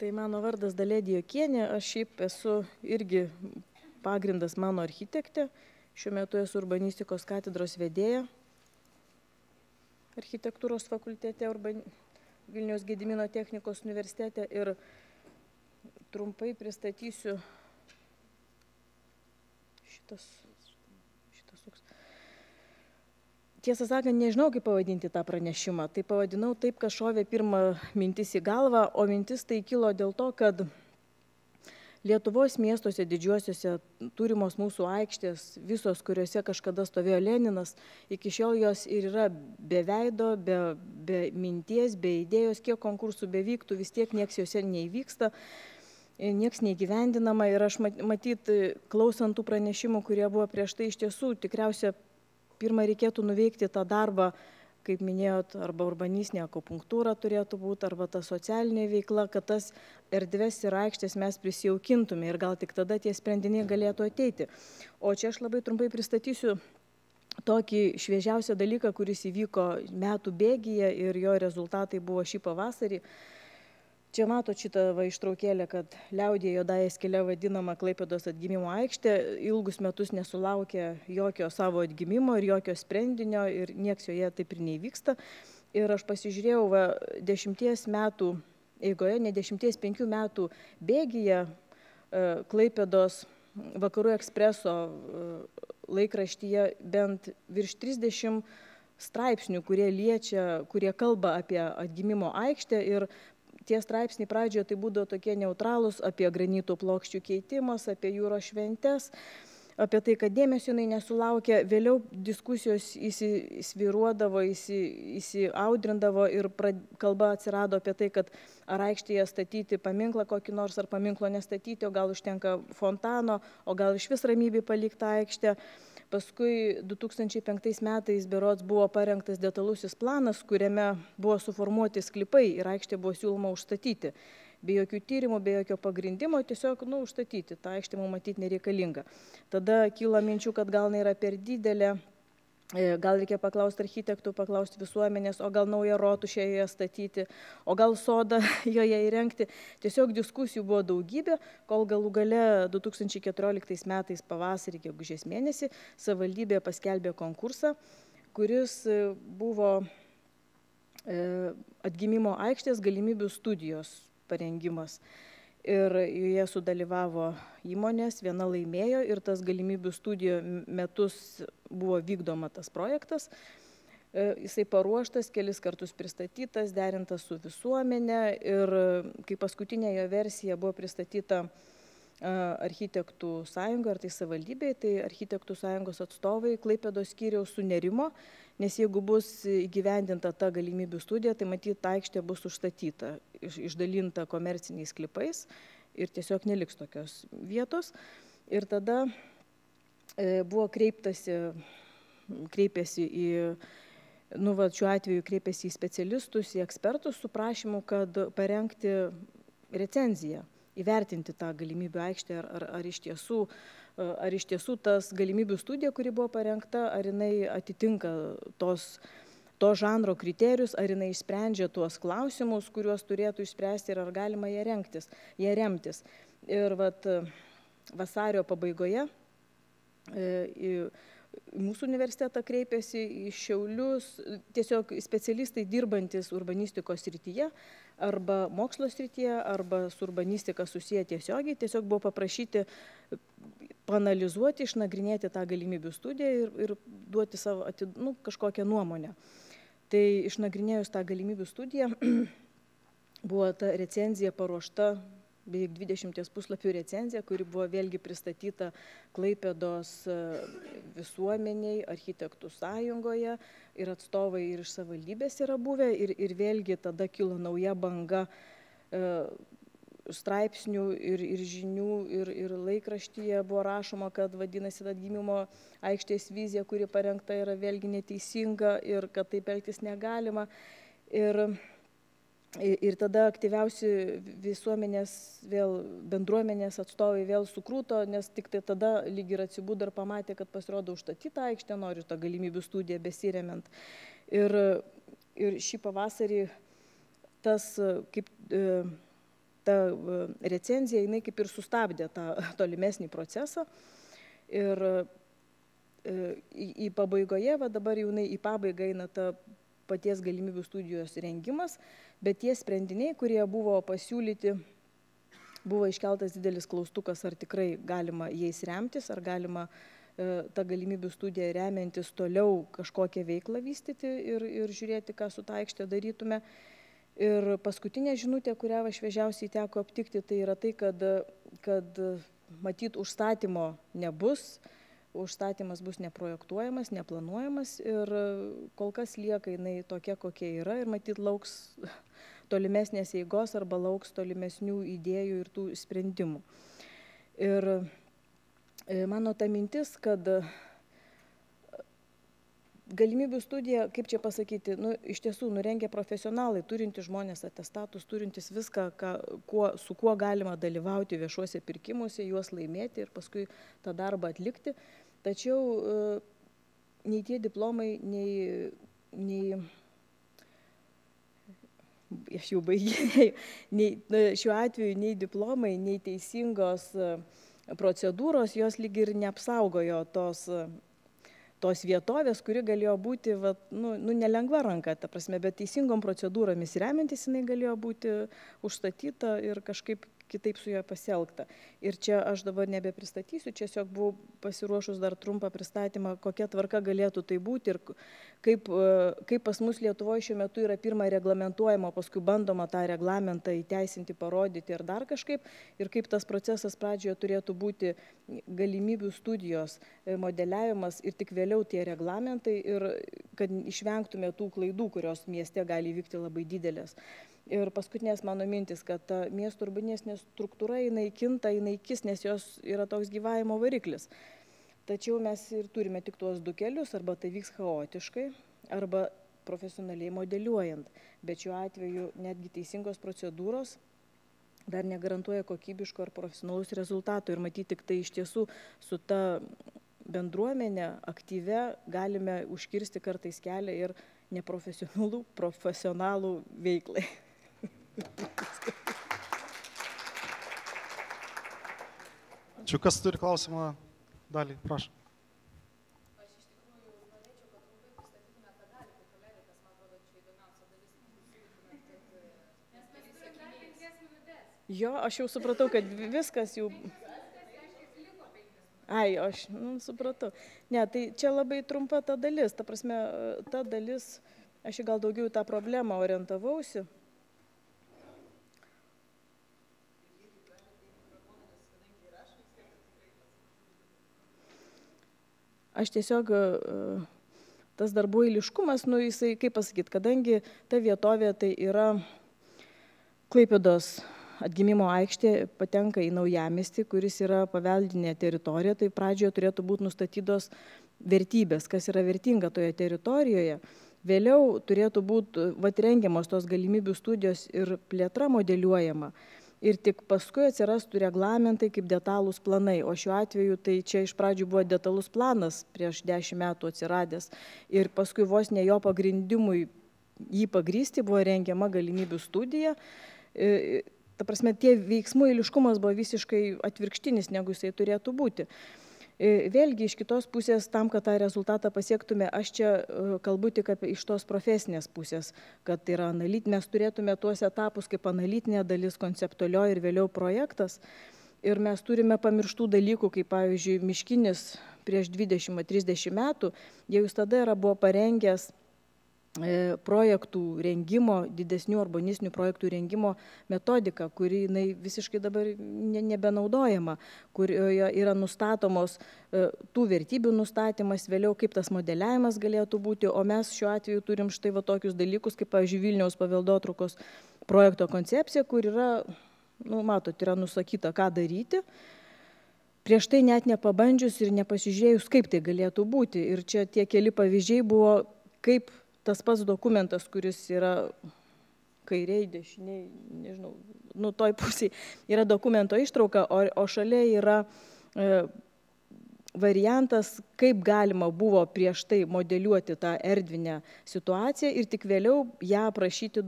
Tai mano vardas Dalia Dijokienė, aš šiaip esu irgi pagrindas mano architektė, šiuo metu esu urbanistikos katedros vedėja architektūros fakultete Vilniaus Gedimino technikos universitete ir trumpai pristatysiu šitas toks. Tiesą sakant, nežinau, kaip pavadinti tą pranešimą. Tai pavadinau taip, kad šovė pirmą mintis į galvą, o mintis tai kilo dėl to, kad Lietuvos miestuose didžiuosiuose turimos mūsų aikštės, visos, kuriuose kažkada stovėjo Leninas, iki šiol jos ir yra be veido, be minties, be idėjos, kiek konkursų bevyktų, vis tiek nieks juose neįvyksta, nieks neįgyvendinama. Ir aš matyt, klausant tų pranešimų, kurie buvo prieš tai, iš tiesų, tikriausiai pirmą reikėtų nuveikti tą darbą, kaip minėjot, arba urbanistinė akupunktūra turėtų būti, arba ta socialinė veikla, kad tas erdves ir aikštės mes prisijaukintume ir gal tik tada tie sprendiniai galėtų ateiti. O čia aš labai trumpai pristatysiu tokį šviežiausią dalyką, kuris įvyko metų bėgyje ir jo rezultatai buvo šį pavasarį. Čia matot šitą ištraukėlę, kad liaudyje juodąja skyle vadinama Klaipėdos atgimimo aikštė ilgus metus nesulaukė jokio savo atgimimo ir jokio sprendinio ir nieks joje taip ir neįvyksta. Ir aš pasižiūrėjau 10 metų eigoje, ne 10-5 metų bėgyje Klaipėdos Vakarų Ekspreso laikraštyje bent virš 30 straipsnių, kurie kalba apie atgimimo aikštę ir tie straipsniai pradžioje tai būdavo tokie neutralūs apie granitų plokščių keitimus, apie jūros šventes, apie tai, kad dėmesio jinai nesulaukė. Vėliau diskusijos įsvyruodavo, įsiaudrindavo ir kalba atsirado apie tai, kad ar aikštėje statyti paminklą kokį nors, ar paminklo nestatyti, o gal užtenka fontano, o gal iš vis ramybėj palikti aikštę. Paskui 2005 metais berods buvo parengtas detalusis planas, kuriame buvo suformuoti sklypai ir aikštė buvo siūloma užstatyti. Be jokių tyrimų, be jokio pagrindimo, tiesiog užstatyti. Ta aikštė mums matyti nereikalinga. Tada kilo minčių, kad gal jinai yra per didelė, gal reikia paklausti architektų, paklausti visuomenės, o gal naują rotušę joje statyti, o gal sodą joje įrengti. Tiesiog diskusijų buvo daugybė, kol galų gale 2014 metais pavasarį, gegužės mėnesį, savivaldybė paskelbė konkursą, kuris buvo atgimimo aikštės galimybių studijos parengimas. Ir joje sudalyvavo įmonės, viena laimėjo ir tas galimybių studijų metus buvo vykdoma tas projektas. Jisai paruoštas, kelis kartus pristatytas, derintas su visuomenė ir kai paskutinė jo versija buvo pristatyta architektų sąjunga, ar tai savivaldybė, tai architektų sąjungos atstovai Klaipėdos skyriaus sunerimo, nes jeigu bus įgyvendinta ta galimybių studija, tai matyt, ta aikštė bus užstatyta, išdalinta komerciniais sklypais ir tiesiog neliks tokios vietos. Ir tada buvo kreipėsi į, šiuo atveju kreipėsi į specialistus, į ekspertus su prašymu, kad parengti recenziją, įvertinti tą galimybių aikštę, ar iš tiesų tas galimybių studija, kuri buvo parengta, ar jinai atitinka to žanro kriterijus, ar jinai išsprendžia tuos klausimus, kuriuos turėtų išspręsti ir ar galima ją remtis. Ir vasario pabaigoje mūsų universitetą kreipėsi į Šiaulius, tiesiog specialistai dirbantis urbanistikos srityje, arba mokslo srityje, arba su urbanistika susiję tiesiogiai, tiesiog buvo paprašyti paanalizuoti, išnagrinėti tą galimybių studiją ir duoti savo kažkokią nuomonę. Tai išnagrinėjus tą galimybių studiją, buvo ta recenzija paruošta, beveik 20 puslapių recenzija, kuri buvo vėlgi pristatyta Klaipėdos visuomeniai, architektų sąjungoje ir atstovai ir iš savivaldybės yra buvę ir vėlgi tada kilo nauja banga straipsnių ir žinių ir laikraštyje buvo rašoma, kad vadinasi atgimimo aikštės vizija, kuri parengta, yra vėlgi neteisinga ir kad taip elgtis negalima. Ir tada aktyviausi visuomenės bendruomenės atstovai vėl sukrūto, nes tik tai tada lyg ir atsibudo ir pamatė, kad pasirodo užstatyta aikštė, nori tą galimybių studiją besiremiant. Ir šį pavasarį tas, kaip ta recenzija, jinai kaip ir sustabdė tą tolimesnį procesą. Ir į pabaigoje, va dabar jau į pabaigą eina ta paties galimybių studijos rengimas, bet tie sprendiniai, kurie buvo pasiūlyti, buvo iškeltas didelis klaustukas, ar tikrai galima jais remtis, ar galima tą galimybių studiją remiantis toliau kažkokią veiklą vystyti ir žiūrėti, ką su tą aikštę darytume. Ir paskutinė žinutė, kurią šviežiausiai teko aptikti, tai yra tai, kad matyt užstatymo nebus, užstatymas bus neprojektuojamas, neplanuojamas ir kol kas lieka jinai tokia, kokia yra ir matyt lauks tolimesnės eigos arba lauks tolimesnių idėjų ir tų sprendimų. Ir mano ta mintis, kad galimybių studija, kaip čia pasakyti, iš tiesų nurengia profesionalai, turintys žmonės atestatus, turintys viską, su kuo galima dalyvauti viešuose pirkimuose, juos laimėti ir paskui tą darbą atlikti. Tačiau nei tie diplomai, nei aš jau baigėjau, šiuo atveju nei diplomai, nei teisingos procedūros, jos lyg ir neapsaugojo tos vietovės, kuri galėjo būti nelengva ranka, ta prasme, bet teisingom procedūromis remiantis jinai galėjo būti užstatyta ir kažkaip kitaip su juo pasielgta. Ir čia aš dabar nebepristatysiu, čia tiesiog buvau pasiruošus dar trumpą pristatymą, kokia tvarka galėtų tai būti ir kaip pas mus Lietuvoje šiuo metu yra pirmą reglamentuojama, paskui bandoma tą reglamentą įteisinti, parodyti ir dar kažkaip, ir kaip tas procesas pradžioje turėtų būti galimybių studijos modeliavimas ir tik vėliau tie reglamentai ir kad išvengtume tų klaidų, kurios mieste gali įvykti labai didelės. Ir paskutinės mano mintis, kad ta miesto urbanistinė struktūra, jinai kinta, jinai kis, nes jos yra toks gyvavimo variklis. Tačiau mes ir turime tik tuos du kelius, arba tai vyks chaotiškai, arba profesionaliai modeliuojant. Bet šiuo atveju netgi teisingos procedūros dar negarantuoja kokybiško ar profesionalaus rezultato. Ir matyti tik tai iš tiesų su ta bendruomenė aktyve galime užkirsti kartais kelią ir profesionalų veiklai. Ačiū, kas turi klausimą dalį, prašau. Aš iš tikrųjų norėčiau, kad trumpai pristatytume tą dalį, kaip kolegė, kas man atrodo čia įdomiausia dalis, nes mes turim dar 5 minutės. Jo, aš jau supratau, kad viskas jau... Ai, aš supratau. Ne, tai čia labai trumpa ta dalis, ta prasme, ta dalis, aš gal daugiau tą problemą orientavausi. Aš tiesiog, tas darbų eiliškumas, jisai, kaip pasakyti, kadangi ta vietovė tai yra Klaipėdos atgimimo aikštė, patenka į Naujamiestį, kuris yra paveldinė teritorija, tai pradžioje turėtų būti nustatytos vertybės, kas yra vertinga toje teritorijoje. Vėliau turėtų būti rengiamos tos galimybių studijos ir plėtra modeliuojama. Ir tik paskui atsirastų reglamentai kaip detalūs planai. O šiuo atveju tai čia iš pradžių buvo detalus planas prieš 10 metų atsiradęs. Ir paskui vos ne jo pagrindimui jį pagrysti buvo rengiama galimybių studija. Ta prasme, tie veiksmų eiliškumas buvo visiškai atvirkštinis, negu jisai turėtų būti. Vėlgi iš kitos pusės, tam, kad tą rezultatą pasiektume, aš čia kalbu tik iš tos profesinės pusės, kad yra mes turėtume tuos etapus kaip analitinė dalis, konceptualioji ir vėliau projektas. Ir mes turime pamirštų dalykų, kaip pavyzdžiui, Miškinis prieš 20-30 metų, jau jis tada buvo parengęs projektų rengimo, didesnių urbanistinių projektų rengimo metodika, kuri visiškai dabar nebenaudojama, kurioje yra nustatomos tų vertybių nustatymas, vėliau kaip tas modeliavimas galėtų būti, o mes šiuo atveju turim štai tokius dalykus, kaip pavyzdžiui Vilniaus paveldotraukos projekto koncepcija, kur yra, matot, yra nusakyta, ką daryti. Prieš tai net nepabandžius ir nepasižiūrėjus, kaip tai galėtų būti. Ir čia tie keli pavyzdžiai buvo, kaip tas pats dokumentas, kuris yra kairiai, dešiniai, nežinau, toj pusėje yra dokumento ištrauka, o šalia yra variantas, kaip galima buvo prieš tai modeliuoti tą erdvinę situaciją ir tik vėliau ją aprašyti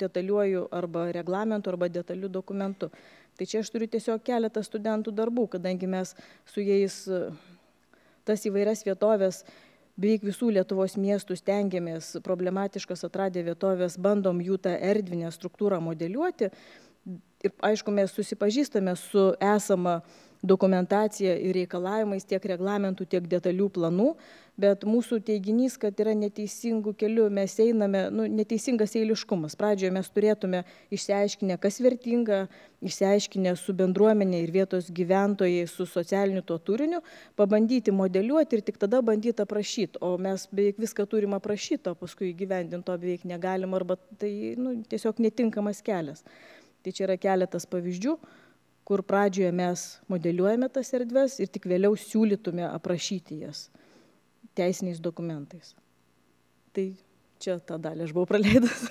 detaliuoju arba reglamentu, arba detaliu dokumentu. Tai čia aš turiu tiesiog keletą studentų darbų, kadangi mes su jais tas įvairias vietovės, beveik visų Lietuvos miestų stengiamės problematiškas atradę vietovės, bandom jų tą erdvinę struktūrą modeliuoti. Ir aišku, mes susipažįstame su esama dokumentacija ir reikalavimais tiek reglamentų, tiek detalių planų, bet mūsų teiginys, kad yra neteisingų kelių, mes einame, neteisingas eiliškumas. Pradžioje mes turėtume išsiaiškinę, kas vertinga, išsiaiškinę su bendruomenė ir vietos gyventojai, su socialiniu tuo turiniu, pabandyti modeliuoti ir tik tada bandyti aprašyti. O mes beveik viską turim aprašyti, o paskui įgyvendinti to beveik negalim, arba tai tiesiog netinkamas kelias. Tai čia yra keletas pavyzdžių, kur pradžioje mes modeliuojame tas erdves ir tik vėliau siūlytume aprašyti jas teisiniais dokumentais. Tai čia tą dalį aš buvau praleidus.